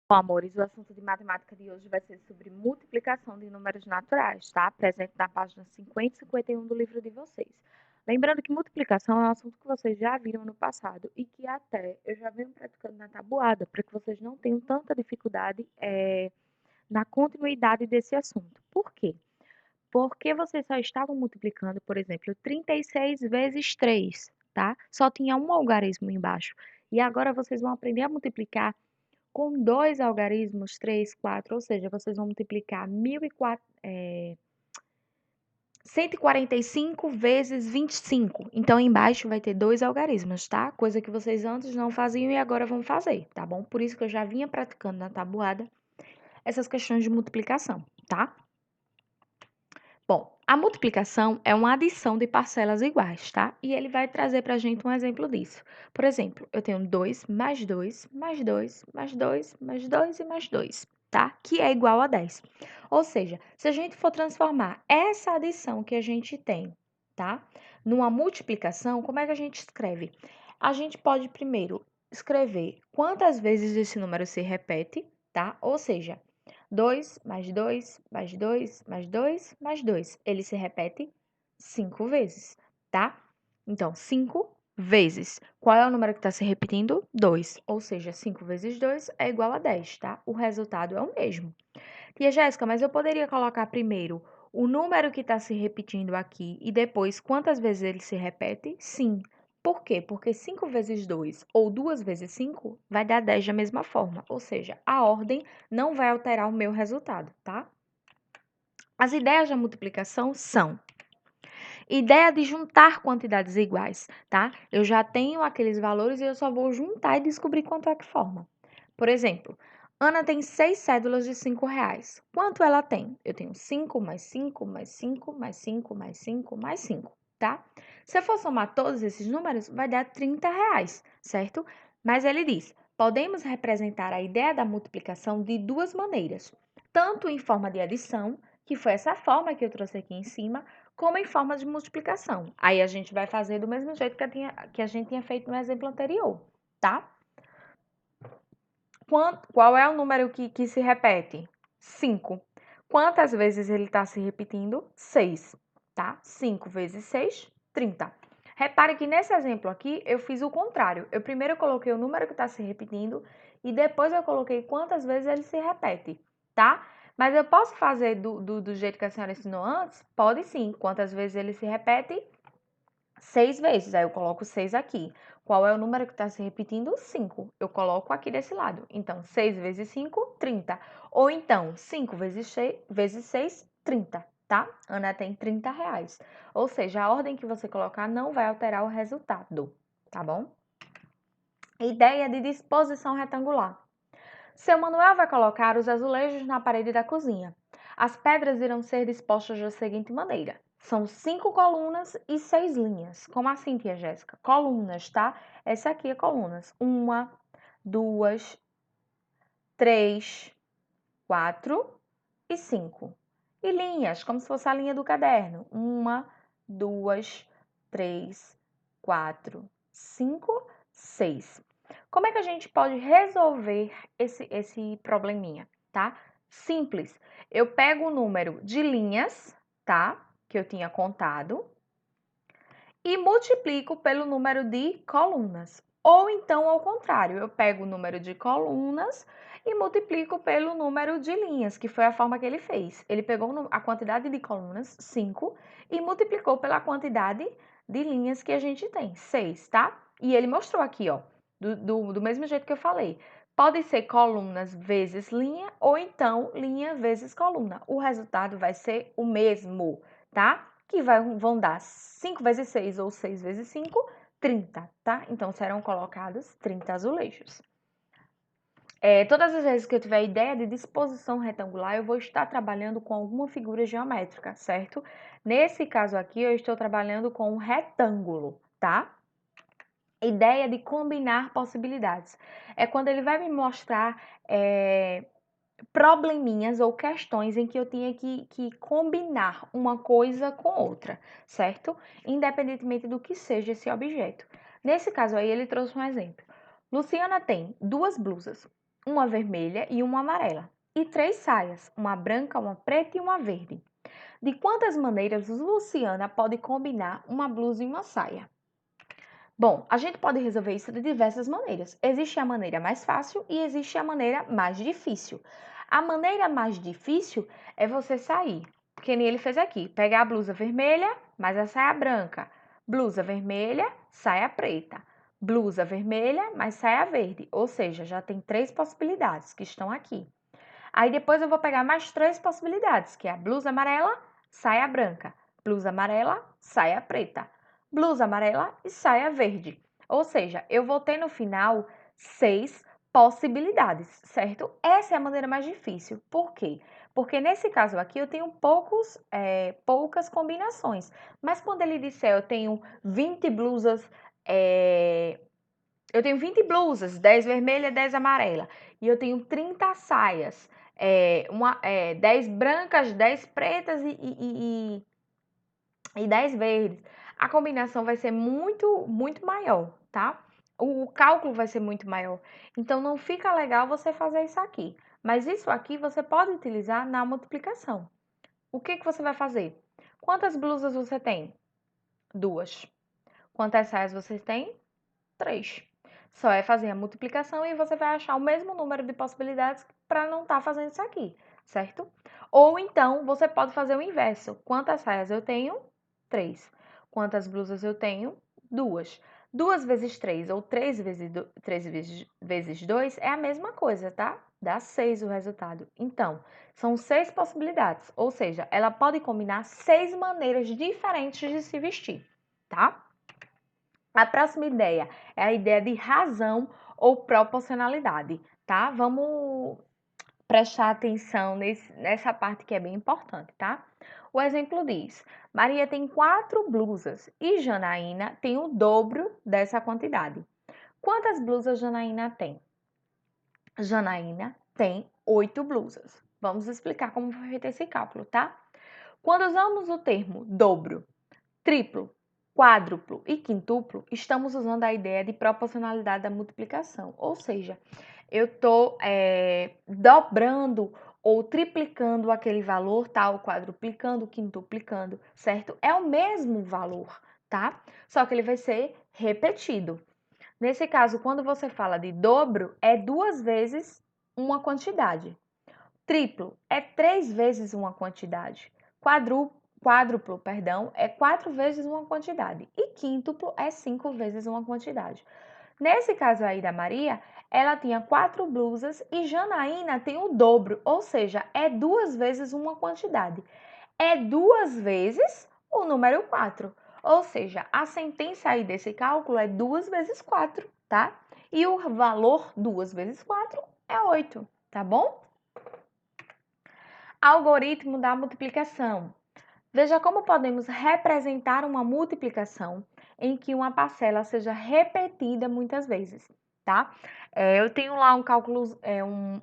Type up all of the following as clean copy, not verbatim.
Bom, amores, o assunto de matemática de hoje vai ser sobre multiplicação de números naturais, tá? Presente na página 50 e 51 do livro de vocês. Lembrando que multiplicação é um assunto que vocês já viram no passado e que até eu já venho praticando na tabuada, para que vocês não tenham tanta dificuldade na continuidade desse assunto. Por quê? Porque vocês só estavam multiplicando, por exemplo, 36 vezes 3, tá? Só tinha um algarismo embaixo. E agora vocês vão aprender a multiplicar com dois algarismos, 3, 4, ou seja, vocês vão multiplicar 145 vezes 25. Então, embaixo vai ter dois algarismos, tá? Coisa que vocês antes não faziam e agora vão fazer, tá bom? Por isso que eu já vinha praticando na tabuada essas questões de multiplicação, tá? Bom, a multiplicação é uma adição de parcelas iguais, tá? E ele vai trazer para a gente um exemplo disso. Por exemplo, eu tenho 2 mais 2, mais 2, mais 2, mais 2 e mais 2, tá? Que é igual a 10. Ou seja, se a gente for transformar essa adição que a gente tem, tá? Numa multiplicação, como é que a gente escreve? A gente pode primeiro escrever quantas vezes esse número se repete, tá? Ou seja, 2 mais 2 mais 2 mais 2 mais 2. Ele se repete 5 vezes, tá? Então, 5 vezes. Qual é o número que está se repetindo? 2. Ou seja, 5 vezes 2 é igual a 10, tá? O resultado é o mesmo. Tia Jéssica, mas eu poderia colocar primeiro o número que está se repetindo aqui e depois quantas vezes ele se repete? Sim. Por quê? Porque 5 vezes 2 ou 2 vezes 5 vai dar 10 da mesma forma. Ou seja, a ordem não vai alterar o meu resultado, tá? As ideias da multiplicação são: ideia de juntar quantidades iguais, tá? Eu já tenho aqueles valores e eu só vou juntar e descobrir quanto é que forma. Por exemplo, Ana tem 6 cédulas de R$ 5. Quanto ela tem? Eu tenho 5 mais 5 mais 5 mais 5 mais 5 mais 5, tá? Se eu for somar todos esses números, vai dar R$ 30, certo? Mas ele diz: podemos representar a ideia da multiplicação de duas maneiras, tanto em forma de adição, que foi essa forma que eu trouxe aqui em cima, como em forma de multiplicação. Aí a gente vai fazer do mesmo jeito que a gente tinha feito no exemplo anterior, tá? Qual é o número que se repete? 5. Quantas vezes ele está se repetindo? 6, tá? 5 vezes 6, 30. Repare que nesse exemplo aqui, eu fiz o contrário. Eu primeiro coloquei o número que está se repetindo e depois eu coloquei quantas vezes ele se repete, tá? Mas eu posso fazer do jeito que a senhora ensinou antes? Pode sim. Quantas vezes ele se repete? 6 vezes. Aí eu coloco 6 aqui. Qual é o número que está se repetindo? 5. Eu coloco aqui desse lado. Então, 6 vezes 5, 30. Ou então, 5 vezes 6, 30, tá? Ana tem R$ 30. Ou seja, a ordem que você colocar não vai alterar o resultado, tá bom? Ideia de disposição retangular. Seu Manuel vai colocar os azulejos na parede da cozinha. As pedras irão ser dispostas da seguinte maneira: são 5 colunas e 6 linhas. Como assim, tia Jéssica? Colunas, tá? Essa aqui é colunas. 1, 2, 3, 4 e 5. E linhas, como se fosse a linha do caderno. 1, 2, 3, 4, 5, 6. Como é que a gente pode resolver esse probleminha, tá? Simples. Eu pego o número de linhas, tá? Que eu tinha contado e multiplico pelo número de colunas. Ou então, ao contrário, eu pego o número de colunas e multiplico pelo número de linhas, que foi a forma que ele fez. Ele pegou a quantidade de colunas, 5, e multiplicou pela quantidade de linhas que a gente tem, 6, tá? E ele mostrou aqui, ó, do mesmo jeito que eu falei. Pode ser colunas vezes linha, ou então linha vezes coluna. O resultado vai ser o mesmo, tá? Que vão dar 5 vezes 6 ou 6 vezes 5, 30, tá? Então, serão colocados 30 azulejos. Todas as vezes que eu tiver ideia de disposição retangular, eu vou estar trabalhando com alguma figura geométrica, certo? Nesse caso aqui, eu estou trabalhando com um retângulo, tá? Ideia de combinar possibilidades. É quando ele vai me mostrar probleminhas ou questões em que eu tinha que combinar uma coisa com outra, certo? Independentemente do que seja esse objeto. Nesse caso aí, ele trouxe um exemplo. Luciana tem 2 blusas. uma vermelha e uma amarela. E 3 saias, uma branca, uma preta e uma verde. De quantas maneiras Luciana pode combinar uma blusa e uma saia? Bom, a gente pode resolver isso de diversas maneiras. Existe a maneira mais fácil e existe a maneira mais difícil. A maneira mais difícil é você sair, que nem ele fez aqui, pegar a blusa vermelha, mais a saia branca. Blusa vermelha, saia preta. Blusa vermelha, mais saia verde. Ou seja, já tem 3 possibilidades que estão aqui. Aí depois eu vou pegar mais 3 possibilidades, que é a blusa amarela, saia branca. Blusa amarela, saia preta. Blusa amarela e saia verde. Ou seja, eu vou ter no final 6 possibilidades, certo? Essa é a maneira mais difícil. Por quê? Porque nesse caso aqui eu tenho poucas combinações. Mas quando ele disser eu tenho 20 blusas, eu tenho 20 blusas, 10 vermelha, 10 amarela. E eu tenho 30 saias, 10 brancas, 10 pretas e 10 verdes. A combinação vai ser muito maior, tá? O cálculo vai ser muito maior. Então, não fica legal você fazer isso aqui. Mas isso aqui você pode utilizar na multiplicação. O que que você vai fazer? Quantas blusas você tem? 2. Quantas saias você tem? 3. Só é fazer a multiplicação e você vai achar o mesmo número de possibilidades para não estar fazendo isso aqui, certo? Ou então, você pode fazer o inverso. Quantas saias eu tenho? 3. Quantas blusas eu tenho? 2. 2 vezes 3 ou 3 vezes 2 é a mesma coisa, tá? Dá 6 o resultado. Então, são 6 possibilidades, ou seja, ela pode combinar 6 maneiras diferentes de se vestir, tá? A próxima ideia é a ideia de razão ou proporcionalidade, tá? Vamos prestar atenção nessa parte que é bem importante, tá? O exemplo diz: Maria tem 4 blusas e Janaína tem o dobro dessa quantidade. Quantas blusas Janaína tem? Janaína tem 8 blusas. Vamos explicar como foi feito esse cálculo, tá? Quando usamos o termo dobro, triplo, quádruplo e quintuplo, estamos usando a ideia de proporcionalidade da multiplicação. Ou seja, eu estou dobrando ou triplicando aquele valor, tá? Ou quadruplicando, quintuplicando, certo? É o mesmo valor, tá? Só que ele vai ser repetido. Nesse caso, quando você fala de dobro, é 2 vezes uma quantidade. Triplo é 3 vezes uma quantidade. Quádruplo, perdão, é 4 vezes uma quantidade. E quíntuplo é 5 vezes uma quantidade. Nesse caso aí da Maria, ela tinha 4 blusas e Janaína tem o dobro, ou seja, é 2 vezes uma quantidade. É 2 vezes o número 4. Ou seja, a sentença aí desse cálculo é 2 vezes 4, tá? E o valor 2 vezes 4 é 8, tá bom? Algoritmo da multiplicação. Veja como podemos representar uma multiplicação em que uma parcela seja repetida muitas vezes, tá? Eu tenho lá um cálculo,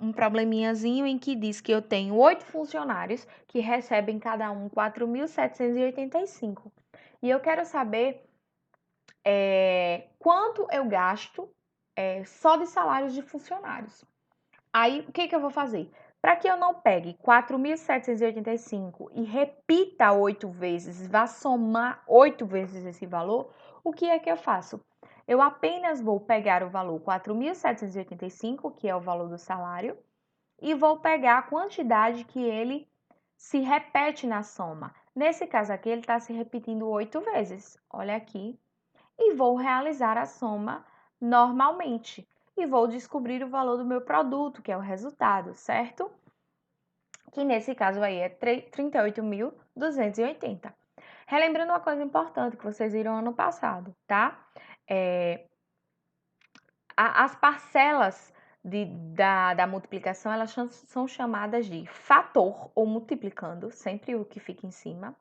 um probleminhazinho em que diz que eu tenho 8 funcionários que recebem cada um 4.785. E eu quero saber quanto eu gasto só de salários de funcionários. Aí, o que que eu vou fazer? Para que eu não pegue 4.785 e repita 8 vezes, vá somar 8 vezes esse valor, o que é que eu faço? Eu apenas vou pegar o valor 4.785, que é o valor do salário, e vou pegar a quantidade que ele se repete na soma. Nesse caso aqui, ele está se repetindo 8 vezes. Olha aqui, e vou realizar a soma normalmente. E vou descobrir o valor do meu produto, que é o resultado, certo? Que nesse caso aí é 38.280. Relembrando uma coisa importante que vocês viram ano passado, tá? As parcelas da multiplicação, elas são chamadas de fator ou multiplicando, sempre o que fica em cima.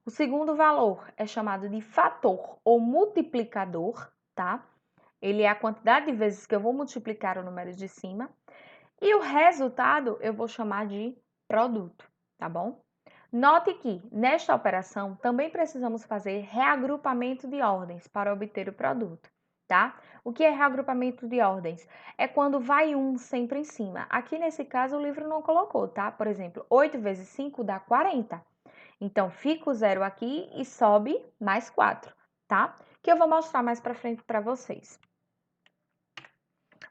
O segundo valor é chamado de fator ou multiplicador, tá? Ele é a quantidade de vezes que eu vou multiplicar o número de cima. E o resultado eu vou chamar de produto, tá bom? Note que, nesta operação, também precisamos fazer reagrupamento de ordens para obter o produto. tá? O que é reagrupamento de ordens? É quando vai um sempre em cima. Aqui nesse caso o livro não colocou, tá? Por exemplo, 8 vezes 5 dá 40. Então, fica o 0 aqui e sobe mais 4, tá? Que eu vou mostrar mais pra frente pra vocês.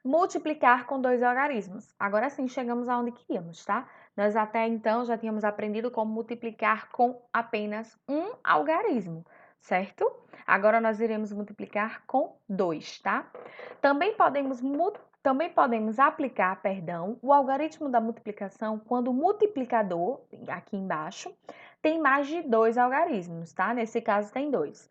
Multiplicar com dois algarismos. Agora sim, chegamos aonde queríamos, tá? Nós até então já tínhamos aprendido como multiplicar com apenas um algarismo, certo? Agora nós iremos multiplicar com dois, tá? Também podemos aplicar, o algarismo da multiplicação quando o multiplicador, aqui embaixo, tem mais de dois algarismos, tá? Nesse caso tem dois.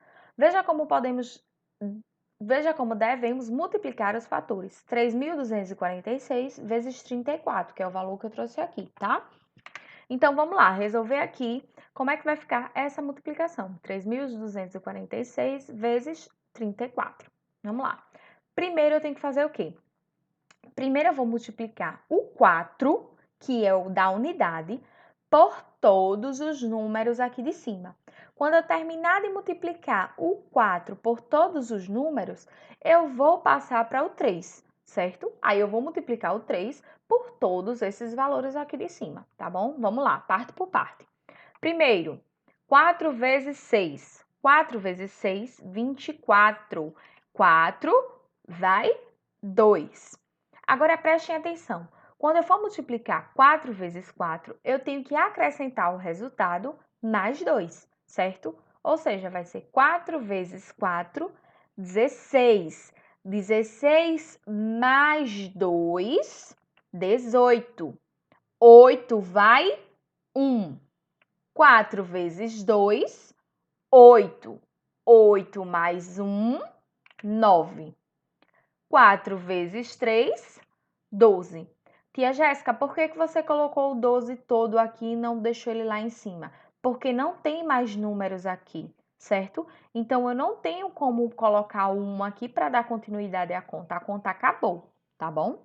Veja como devemos multiplicar os fatores 3.246 vezes 34, que é o valor que eu trouxe aqui, tá? Então, vamos lá, resolver aqui como é que vai ficar essa multiplicação. 3.246 vezes 34. Vamos lá. Primeiro, eu tenho que fazer o quê? Primeiro, eu vou multiplicar o 4, que é o da unidade, por todos os números aqui de cima. Quando eu terminar de multiplicar o 4 por todos os números, eu vou passar para o 3, certo? Aí eu vou multiplicar o 3 por todos esses valores aqui de cima, tá bom? Vamos lá, parte por parte. Primeiro, 4 vezes 6. 4 vezes 6, 24. 4 vai 2. Agora prestem atenção. Quando eu for multiplicar 4 vezes 4, eu tenho que acrescentar o resultado mais 2, certo? Ou seja, vai ser 4 vezes 4, 16. 16 mais 2, 18. 8 vai 1. 4 vezes 2, 8. 8 mais 1, 9. 4 vezes 3, 12. Tia Jéssica, por que você colocou o 12 todo aqui e não deixou ele lá em cima? Porque não tem mais números aqui, certo? Então, eu não tenho como colocar o 1 aqui para dar continuidade à conta. A conta acabou, tá bom?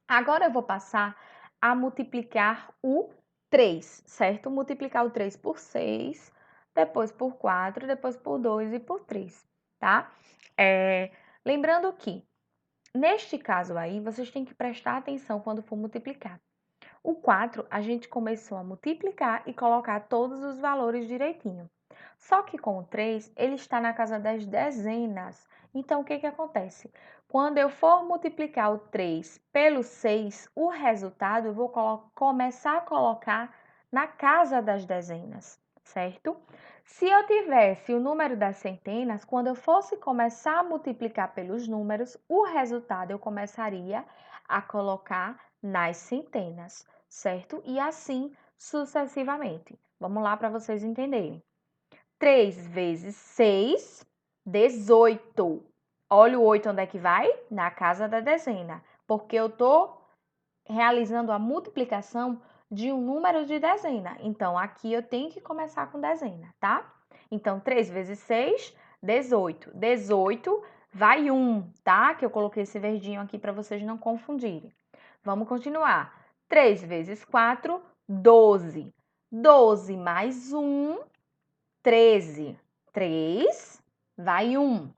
Agora, eu vou passar a multiplicar o 3, certo? Multiplicar o 3 por 6, depois por 4, depois por 2 e por 3, tá? Lembrando que, neste caso aí, vocês têm que prestar atenção quando for multiplicar. O 4, a gente começou a multiplicar e colocar todos os valores direitinho. Só que com o 3, ele está na casa das dezenas. Então, o que que acontece? Quando eu for multiplicar o 3 pelo 6, o resultado eu vou começar a colocar na casa das dezenas, certo? Se eu tivesse o número das centenas, quando eu fosse começar a multiplicar pelos números, o resultado eu começaria a colocar nas centenas, certo? E assim sucessivamente. Vamos lá para vocês entenderem. 3 vezes 6, 18. Olha o 8 onde é que vai? Na casa da dezena, porque eu estou realizando a multiplicação de um número de dezena. Então, aqui eu tenho que começar com dezena, tá? Então, 3 vezes 6, 18. 18 vai 1, tá? Que eu coloquei esse verdinho aqui para vocês não confundirem. Vamos continuar. 3 vezes 4, 12. 12 mais 1, 13. 3 vai 1.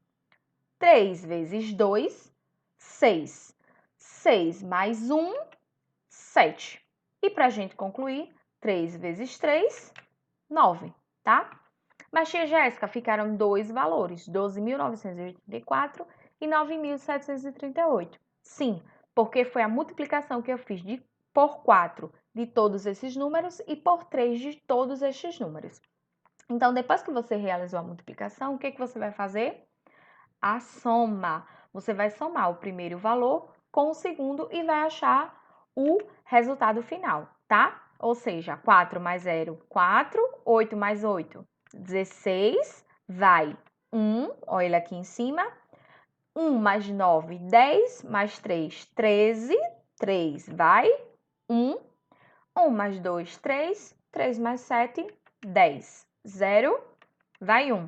3 vezes 2, 6. 6 mais 1, 7. E para a gente concluir, 3 vezes 3, 9, tá? Mas, tia Jéssica, ficaram dois valores, 12.984 e 9.738. Sim, porque foi a multiplicação que eu fiz por 4 de todos esses números e por 3 de todos estes números. Então, depois que você realizou a multiplicação, o que você vai fazer? A soma. Você vai somar o primeiro valor com o segundo e vai achar o resultado final, tá? Ou seja, 4 mais 0, 4, 8 mais 8, 16, vai 1, olha ele aqui em cima, 1 mais 9, 10, mais 3, 13, 3 vai 1, 1 mais 2, 3, 3 mais 7, 10, 0, vai 1.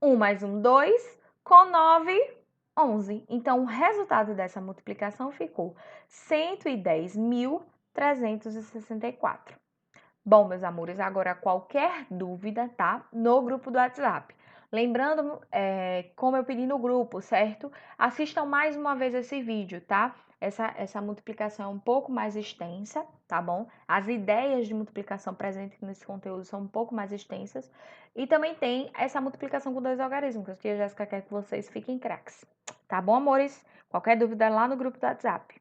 1 mais 1, 2, com 9, 11. Então, o resultado dessa multiplicação ficou 110.364. Bom, meus amores, agora qualquer dúvida, tá? No grupo do WhatsApp. Lembrando, como eu pedi no grupo, certo? Assistam mais uma vez esse vídeo, tá? Essa multiplicação é um pouco mais extensa, tá bom? As ideias de multiplicação presentes nesse conteúdo são um pouco mais extensas. E também tem essa multiplicação com dois algarismos, que a Jéssica quer que vocês fiquem craques. Tá bom, amores? Qualquer dúvida lá no grupo do WhatsApp.